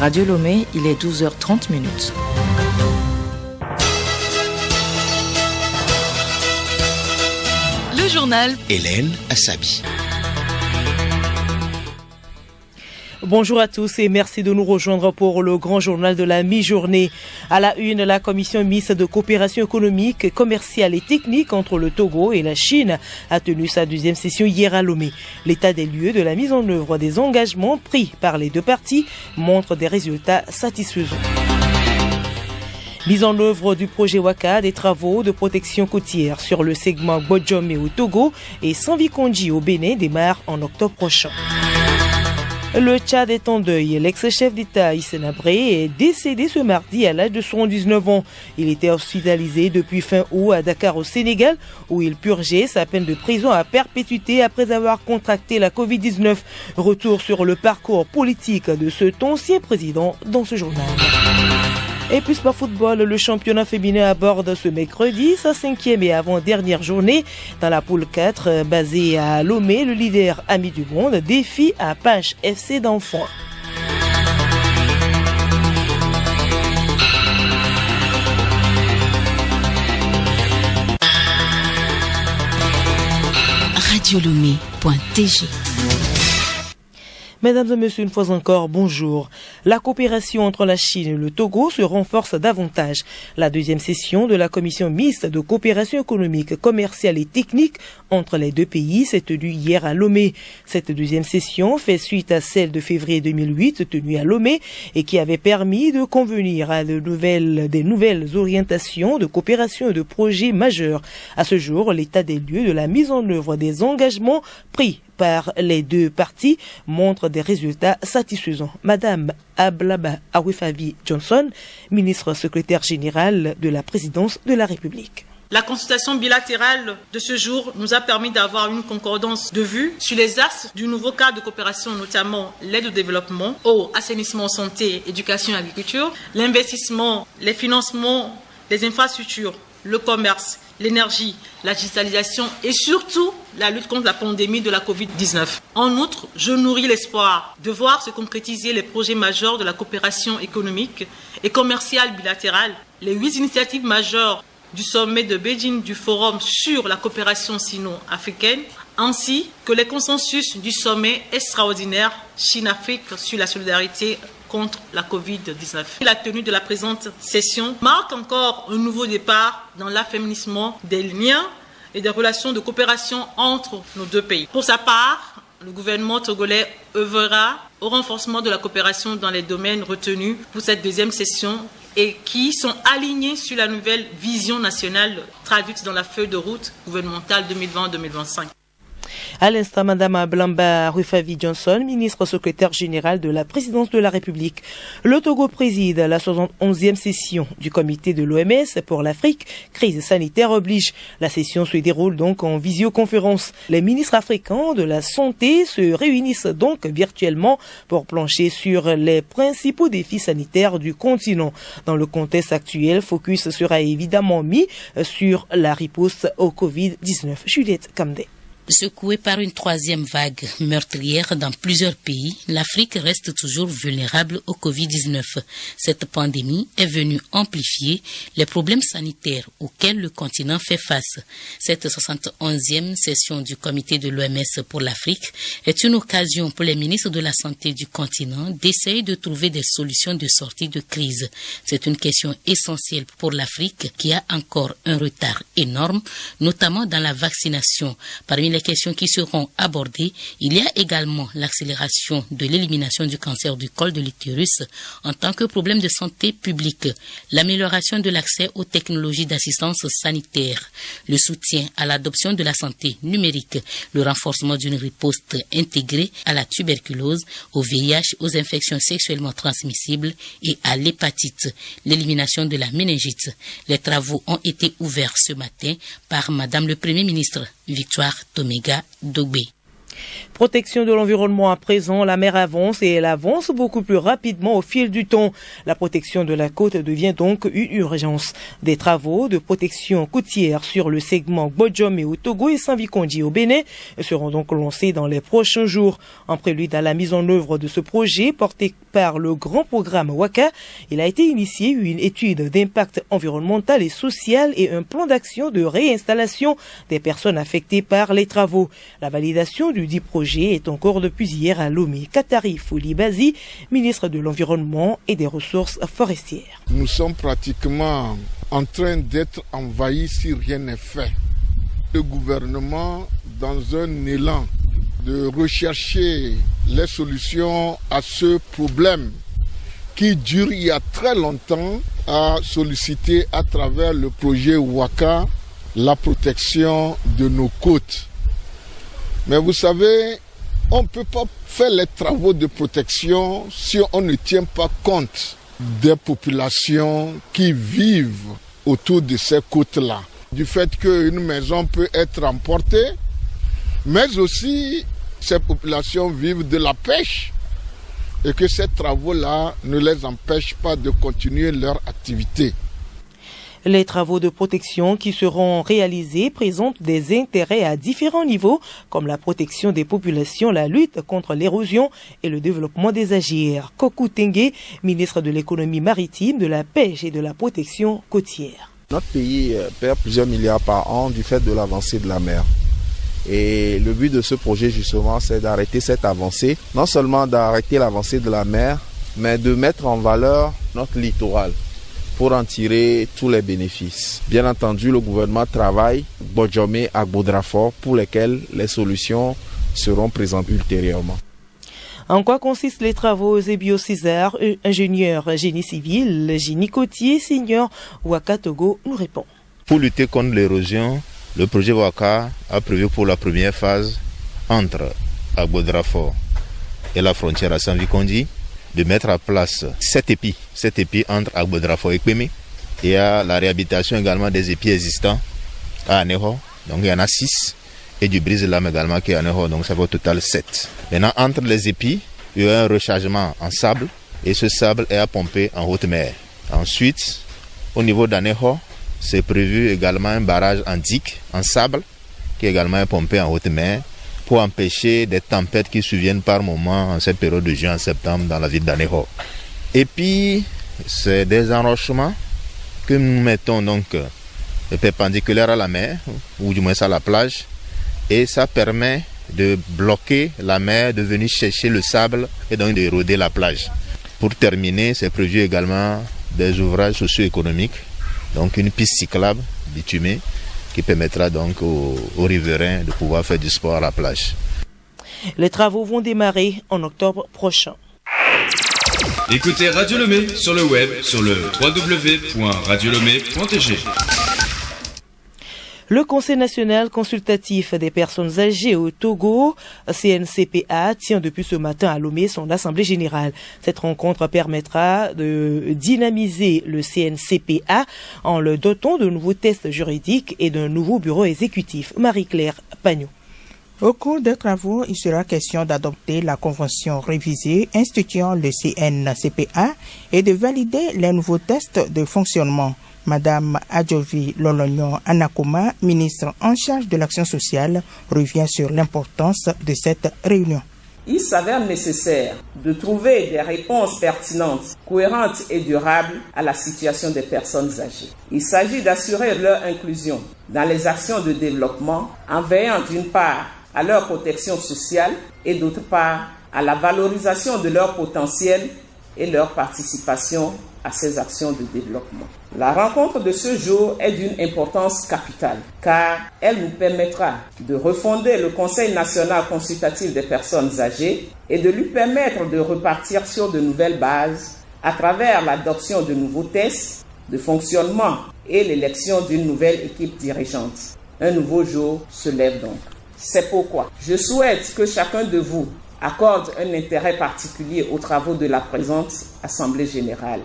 Radio Lomé, il est 12h30. Le journal Hélène Assabi. Bonjour à tous et merci de nous rejoindre pour le grand journal de la mi-journée. À la une, la commission mixte de coopération économique, commerciale et technique entre le Togo et la Chine a tenu sa deuxième session hier à Lomé. L'état des lieux de la mise en œuvre des engagements pris par les deux parties montre des résultats satisfaisants. Mise en œuvre du projet Waka des travaux de protection côtière sur le segment Bodjomé au Togo et Sanvikondi au Bénin démarre en octobre prochain. Le Tchad est en deuil. L'ex-chef d'État Hissène Habré est décédé ce mardi à l'âge de 79 ans. Il était hospitalisé depuis fin août à Dakar au Sénégal où il purgeait sa peine de prison à perpétuité après avoir contracté la Covid-19. Retour sur le parcours politique de cet ancien président dans ce journal. Et puis par football, le championnat féminin aborde ce mercredi sa 5e et avant-dernière journée. Dans la poule 4, basée à Lomé, le leader ami du monde défie à Pache FC d'Enfants. radiolomé.tg. Mesdames et messieurs, une fois encore, bonjour. La coopération entre la Chine et le Togo se renforce davantage. La deuxième session de la commission mixte de coopération économique, commerciale et technique entre les deux pays s'est tenue hier à Lomé. Cette deuxième session fait suite à celle de février 2008 tenue à Lomé et qui avait permis de convenir à des nouvelles orientations de coopération et de projets majeurs. À ce jour, l'état des lieux de la mise en œuvre des engagements pris par les deux parties montre des résultats satisfaisants. Madame Ablaba Awifavi Johnson, ministre secrétaire générale de la présidence de la République. La consultation bilatérale de ce jour nous a permis d'avoir une concordance de vues sur les axes du nouveau cadre de coopération, notamment l'aide au développement, eau, assainissement, santé, éducation et agriculture, l'investissement, les financements, les infrastructures, le commerce, l'énergie, la digitalisation et surtout la lutte contre la pandémie de la Covid-19. En outre, je nourris l'espoir de voir se concrétiser les projets majeurs de la coopération économique et commerciale bilatérale, les 8 initiatives majeures du sommet de Beijing du Forum sur la coopération sino-africaine, ainsi que les consensus du sommet extraordinaire Chine-Afrique sur la solidarité contre la Covid-19. La tenue de la présente session marque encore un nouveau départ dans l'affaiblissement des liens et des relations de coopération entre nos deux pays. Pour sa part, le gouvernement togolais œuvrera au renforcement de la coopération dans les domaines retenus pour cette deuxième session et qui sont alignés sur la nouvelle vision nationale traduite dans la feuille de route gouvernementale 2020-2025. À l'instant, Madame Ablaba Rufavi Johnson, ministre secrétaire générale de la présidence de la République. Le Togo préside la 71e session du comité de l'OMS pour l'Afrique. Crise sanitaire oblige. La session se déroule donc en visioconférence. Les ministres africains de la santé se réunissent donc virtuellement pour plancher sur les principaux défis sanitaires du continent. Dans le contexte actuel, focus sera évidemment mis sur la riposte au Covid-19. Juliette Kamdé. Secouée par une troisième vague meurtrière dans plusieurs pays, l'Afrique reste toujours vulnérable au Covid-19. Cette pandémie est venue amplifier les problèmes sanitaires auxquels le continent fait face. Cette 71e session du comité de l'OMS pour l'Afrique est une occasion pour les ministres de la Santé du continent d'essayer de trouver des solutions de sortie de crise. C'est une question essentielle pour l'Afrique qui a encore un retard énorme, notamment dans la vaccination. Parmi les questions qui seront abordées, il y a également l'accélération de l'élimination du cancer du col de l'utérus en tant que problème de santé publique, l'amélioration de l'accès aux technologies d'assistance sanitaire, le soutien à l'adoption de la santé numérique, le renforcement d'une riposte intégrée à la tuberculose, au VIH, aux infections sexuellement transmissibles et à l'hépatite, l'élimination de la méningite. Les travaux ont été ouverts ce matin par Madame le Premier ministre Victoire Tomega Dogbe. Protection de l'environnement à présent, la mer avance et elle avance beaucoup plus rapidement au fil du temps. La protection de la côte devient donc une urgence. Des travaux de protection côtière sur le segment Gbodjomé au Togo et Saint-Vikondi au Bénin seront donc lancés dans les prochains jours. En prélude à la mise en œuvre de ce projet porté par le grand programme WACA, il a été initié une étude d'impact environnemental et social et un plan d'action de réinstallation des personnes affectées par les travaux. La validation du dit projet est en cours depuis hier à Lomé. Katari Foulibazi, ministre de l'Environnement et des Ressources forestières. Nous sommes pratiquement en train d'être envahis si rien n'est fait. Le gouvernement, dans un élan de rechercher les solutions à ce problème qui dure il y a très longtemps, a sollicité à travers le projet WACA la protection de nos côtes. Mais vous savez, on ne peut pas faire les travaux de protection si on ne tient pas compte des populations qui vivent autour de ces côtes-là. Du fait qu'une maison peut être emportée, mais aussi ces populations vivent de la pêche et que ces travaux-là ne les empêchent pas de continuer leur activité. Les travaux de protection qui seront réalisés présentent des intérêts à différents niveaux, comme la protection des populations, la lutte contre l'érosion et le développement des agirs. Kokou Tengue, ministre de l'économie maritime, de la pêche et de la protection côtière. Notre pays perd plusieurs milliards par an du fait de l'avancée de la mer. Et le but de ce projet, justement, c'est d'arrêter cette avancée. Non seulement d'arrêter l'avancée de la mer, mais de mettre en valeur notre littoral pour en tirer tous les bénéfices. Bien entendu, le gouvernement travaille Gbodjomé à Gbodrafort pour lesquels les solutions seront présentes ultérieurement. En quoi consistent les travaux Zébio César, ingénieur génie civil, génie côtier, senior WACA Togo nous répond. Pour lutter contre l'érosion, le projet WACA a prévu pour la première phase entre Gbodrafort et la frontière à Saint-Vikondi de mettre à place 7 épis entre Gbodrafort et Kwemé. Il y a la réhabilitation également des épis existants à Aneho, donc il y en a 6, et du brise-lame également qui est à Aneho, donc ça fait au total 7. Maintenant, entre les épis, il y a un rechargement en sable, et ce sable est à pomper en haute mer. Ensuite, au niveau d'Aneho, c'est prévu également un barrage en digue, en sable, qui est également pompé en haute mer, pour empêcher des tempêtes qui surviennent par moment en cette période de juin, septembre dans la ville d'Aneho. Et puis, c'est des enrochements que nous mettons donc perpendiculaires à la mer, ou du moins à la plage, et ça permet de bloquer la mer, de venir chercher le sable et donc d'éroder la plage. Pour terminer, c'est prévu également des ouvrages socio-économiques, donc une piste cyclable bitumée, qui permettra donc aux riverains de pouvoir faire du sport à la plage. Les travaux vont démarrer en octobre prochain. Écoutez Radio Lomé sur le web sur le www.radiolomé.tg. Le Conseil national consultatif des personnes âgées au Togo, CNCPA, tient depuis ce matin à Lomé son assemblée générale. Cette rencontre permettra de dynamiser le CNCPA en le dotant de nouveaux tests juridiques et d'un nouveau bureau exécutif. Marie-Claire Pagnot. Au cours des travaux, il sera question d'adopter la convention révisée instituant le CNCPA et de valider les nouveaux tests de fonctionnement. Madame Adjovi Lolognon Anakoma, ministre en charge de l'action sociale, revient sur l'importance de cette réunion. Il s'avère nécessaire de trouver des réponses pertinentes, cohérentes et durables à la situation des personnes âgées. Il s'agit d'assurer leur inclusion dans les actions de développement en veillant d'une part à leur protection sociale et d'autre part à la valorisation de leur potentiel et leur participation à ces actions de développement. La rencontre de ce jour est d'une importance capitale car elle nous permettra de refonder le Conseil national consultatif des personnes âgées et de lui permettre de repartir sur de nouvelles bases à travers l'adoption de nouveaux tests de fonctionnement et l'élection d'une nouvelle équipe dirigeante. Un nouveau jour se lève donc. C'est pourquoi je souhaite que chacun de vous accorde un intérêt particulier aux travaux de la présente Assemblée générale.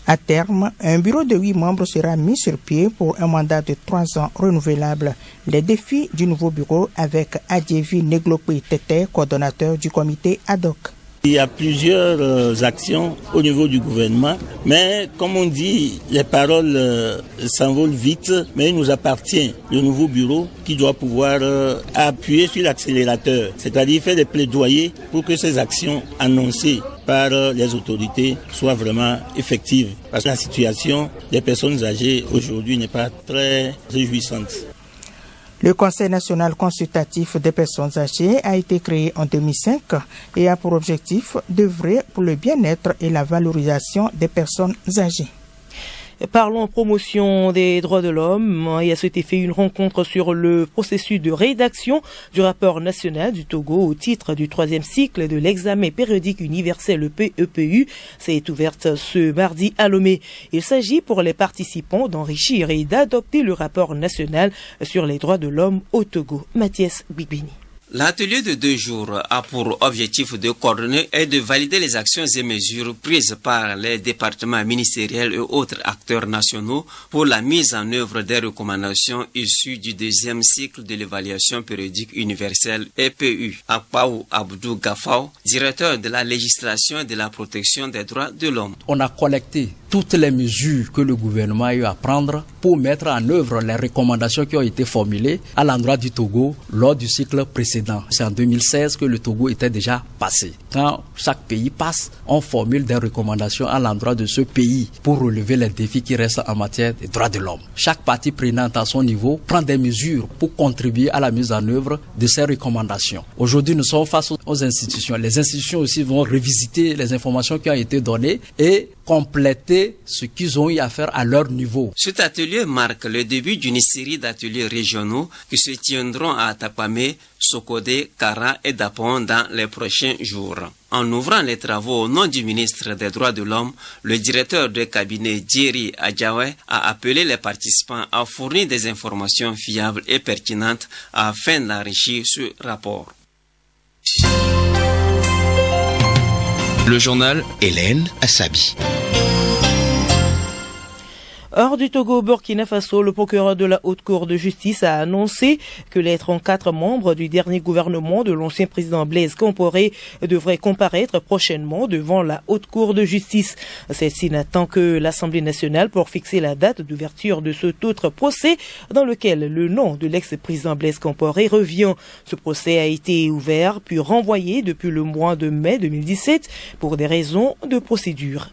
À terme, un bureau de 8 membres sera mis sur pied pour un mandat de 3 ans renouvelable. Les défis du nouveau bureau avec Adjevi Neglope Tete, coordonnateur du comité ad hoc. Il y a plusieurs actions au niveau du gouvernement, mais comme on dit, les paroles s'envolent vite, mais il nous appartient, le nouveau bureau, qui doit pouvoir appuyer sur l'accélérateur, c'est-à-dire faire des plaidoyers pour que ces actions annoncées par les autorités soient vraiment effectives. Parce que la situation des personnes âgées aujourd'hui n'est pas très réjouissante. Le Conseil national consultatif des personnes âgées a été créé en 2005 et a pour objectif d'œuvrer pour le bien-être et la valorisation des personnes âgées. Parlons promotion des droits de l'homme. Il y a cet effet une rencontre sur le processus de rédaction du rapport national du Togo au titre du 3e cycle de l'examen périodique universel, le PEPU. C'est ouverte ce mardi à Lomé. Il s'agit pour les participants d'enrichir et d'adopter le rapport national sur les droits de l'homme au Togo. Mathias Bigbini. L'atelier de 2 jours a pour objectif de coordonner et de valider les actions et mesures prises par les départements ministériels et autres acteurs nationaux pour la mise en œuvre des recommandations issues du 2e cycle de l'évaluation périodique universelle EPU. Akpaou Abdou Gafao, directeur de la législation et de la protection des droits de l'homme. On a collecté toutes les mesures que le gouvernement a eu à prendre pour mettre en œuvre les recommandations qui ont été formulées à l'endroit du Togo lors du cycle précédent. C'est en 2016 que le Togo était déjà passé. Quand chaque pays passe, on formule des recommandations à l'endroit de ce pays pour relever les défis qui restent en matière des droits de l'homme. Chaque partie prenante à son niveau prend des mesures pour contribuer à la mise en œuvre de ces recommandations. Aujourd'hui, nous sommes face aux institutions. Les institutions aussi vont revisiter les informations qui ont été données et compléter ce qu'ils ont eu à faire à leur niveau. Cet atelier marque le début d'une série d'ateliers régionaux qui se tiendront à Tapamé, Sokodé, Kara et Dapon dans les prochains jours. En ouvrant les travaux au nom du ministre des Droits de l'Homme, le directeur de cabinet Djeri Adjawe a appelé les participants à fournir des informations fiables et pertinentes afin d'enrichir ce rapport. Le journal Hélène Assabi. Hors du Togo, Burkina Faso, le procureur de la Haute Cour de justice a annoncé que les 34 membres du dernier gouvernement de l'ancien président Blaise Compaoré devraient comparaître prochainement devant la Haute Cour de justice. Celle-ci n'attend que l'Assemblée nationale pour fixer la date d'ouverture de cet autre procès dans lequel le nom de l'ex-président Blaise Compaoré revient. Ce procès a été ouvert puis renvoyé depuis le mois de mai 2017 pour des raisons de procédure.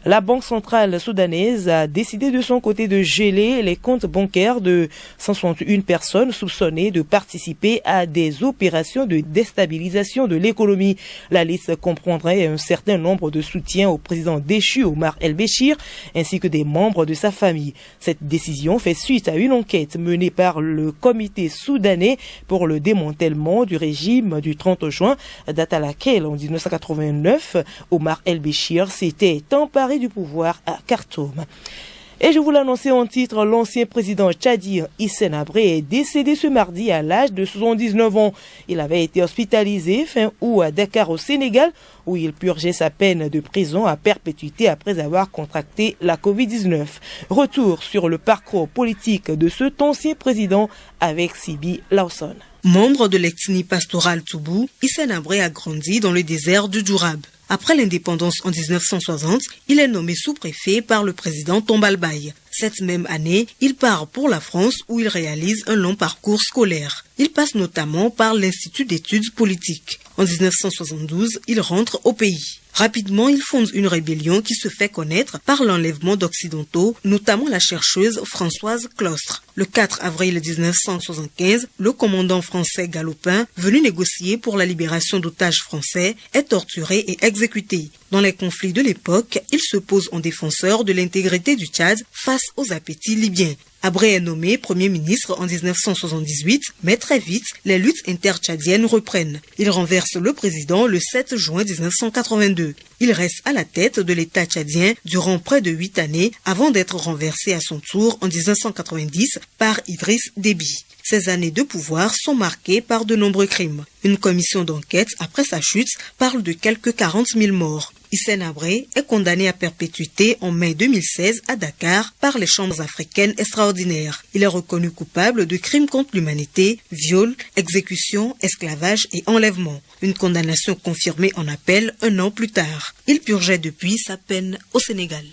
La Banque centrale soudanaise a décidé de son côté de geler les comptes bancaires de 161 personnes soupçonnées de participer à des opérations de déstabilisation de l'économie. La liste comprendrait un certain nombre de soutiens au président déchu Omar El-Béchir ainsi que des membres de sa famille. Cette décision fait suite à une enquête menée par le comité soudanais pour le démantèlement du régime du 30 juin, date à laquelle en 1989 Omar El-Béchir s'était emparé du pouvoir à Khartoum. Et je vous l'annonçais en titre, l'ancien président tchadien Hissène Habré est décédé ce mardi à l'âge de 79 ans. Il avait été hospitalisé fin août à Dakar au Sénégal où il purgeait sa peine de prison à perpétuité après avoir contracté la Covid-19. Retour sur le parcours politique de cet ancien président avec Sibi Lawson. Membre de l'ethnie pastorale Toubou, Hissène Habré a grandi dans le désert du Dourab. Après l'indépendance en 1960, il est nommé sous-préfet par le président Tombal Baye. Cette même année, il part pour la France où il réalise un long parcours scolaire. Il passe notamment par l'Institut d'études politiques. En 1972, il rentre au pays. Rapidement, il fonde une rébellion qui se fait connaître par l'enlèvement d'occidentaux, notamment la chercheuse Françoise Clostre. Le 4 avril 1975, le commandant français Galopin, venu négocier pour la libération d'otages français, est torturé et exécuté. Dans les conflits de l'époque, il se pose en défenseur de l'intégrité du Tchad face aux appétits libyens. Habré est nommé Premier ministre en 1978, mais très vite, les luttes intertchadiennes reprennent. Il renverse le président le 7 juin 1982. Il reste à la tête de l'État tchadien durant près de 8 années avant d'être renversé à son tour en 1990 par Idriss Déby. Ces années de pouvoir sont marquées par de nombreux crimes. Une commission d'enquête après sa chute parle de quelques 40 000 morts. Hissène Habré est condamné à perpétuité en mai 2016 à Dakar par les chambres africaines extraordinaires. Il est reconnu coupable de crimes contre l'humanité, viol, exécution, esclavage et enlèvement. Une condamnation confirmée en appel 1 an plus tard. Il purgeait depuis sa peine au Sénégal.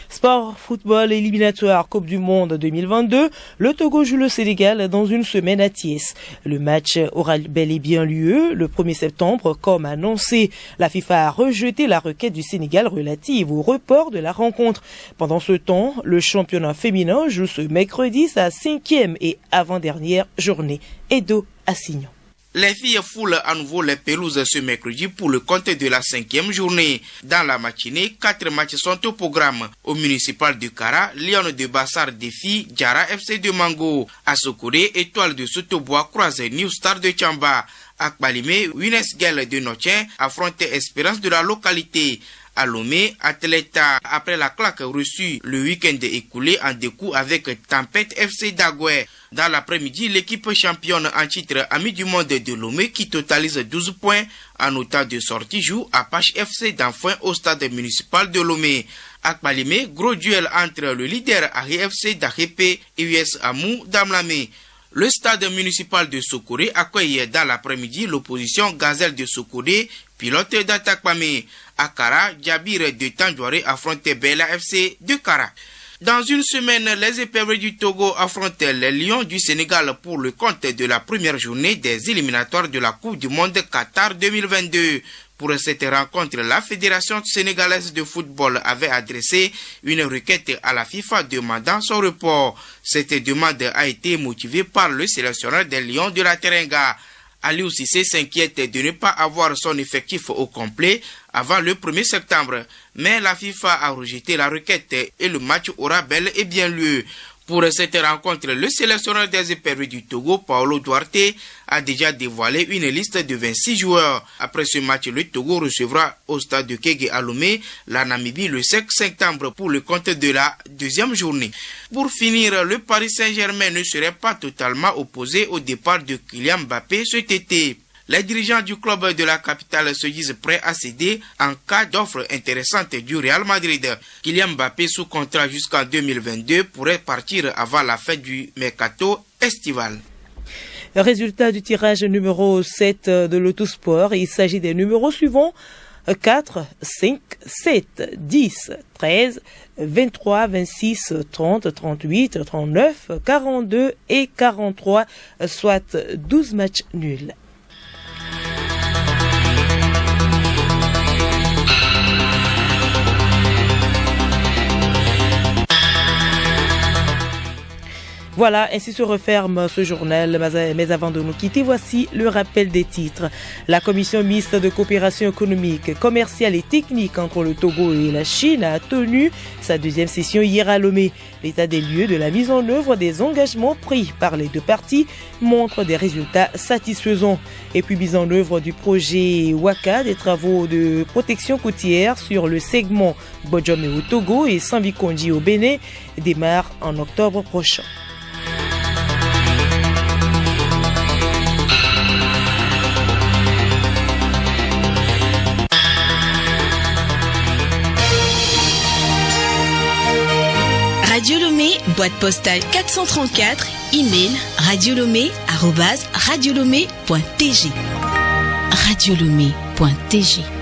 Sport, football, éliminatoire, Coupe du Monde 2022, le Togo joue le Sénégal dans une semaine à Thiès. Le match aura bel et bien lieu le 1er septembre, comme annoncé. La FIFA a rejeté la requête du Sénégal relative au report de la rencontre. Pendant ce temps, le championnat féminin joue ce mercredi sa 5e et avant-dernière journée. Edo Assignon. Les filles foulent à nouveau les pelouses ce mercredi pour le compte de la 5e journée. Dans la matinée, 4 matchs sont au programme. Au municipal de Kara, Lyon de Bassar défie Djara FC de Mango. À Sokoré, Étoile de Sotobois croise New Star de Tchamba. À Kbalime, Winesgel de Notien affronte Espérance de la localité. À Lomé, Atleta, après la claque reçue le week-end écoulé en découp avec Tempête FC d'Agoué. Dans l'après-midi, l'équipe championne en titre Amis du Monde de Lomé qui totalise 12 points en autant de sorties joue Apache FC d'Enfoin au stade municipal de Lomé. À Kbalime, gros duel entre le leader Ari FC d'Arepe et US Amou d'Amlamé. Le stade municipal de Sokoré accueille dans l'après-midi l'opposition Gazelle de Sokoré, pilote d'Atakpame. À Kara, Djabir de Tandjouaré affronte Bela FC de Kara. Dans une semaine, les éperviers du Togo affrontent les Lions du Sénégal pour le compte de la première journée des éliminatoires de la Coupe du Monde Qatar 2022. Pour cette rencontre, la Fédération sénégalaise de football avait adressé une requête à la FIFA demandant son report. Cette demande a été motivée par le sélectionneur des Lions de la Terenga. Aliou Cissé s'inquiète de ne pas avoir son effectif au complet avant le 1er septembre. Mais la FIFA a rejeté la requête et le match aura bel et bien lieu. Pour cette rencontre, le sélectionneur des éperviers du Togo, Paolo Duarte, a déjà dévoilé une liste de 26 joueurs. Après ce match, le Togo recevra au stade de Kégué à Lomé la Namibie le 5 septembre pour le compte de la deuxième journée. Pour finir, le Paris Saint-Germain ne serait pas totalement opposé au départ de Kylian Mbappé cet été. Les dirigeants du club de la capitale se disent prêts à céder en cas d'offre intéressante du Real Madrid. Kylian Mbappé sous contrat jusqu'en 2022 pourrait partir avant la fin du mercato estival. Résultat du tirage numéro 7 de l'Autosport. Il s'agit des numéros suivants 4, 5, 7, 10, 13, 23, 26, 30, 38, 39, 42 et 43, soit 12 matchs nuls. Voilà, ainsi se referme ce journal. Mais avant de nous quitter, voici le rappel des titres. La commission mixte de coopération économique, commerciale et technique entre le Togo et la Chine a tenu sa deuxième session hier à Lomé. L'état des lieux de la mise en œuvre des engagements pris par les deux parties montre des résultats satisfaisants. Et puis mise en œuvre du projet Waka, des travaux de protection côtière sur le segment Bodjomé au Togo et Sanvikondi au Bénin démarre en octobre prochain. Radio Lomé, boîte postale 434, email radiolomé@radiolomé.tg. radiolomé.tg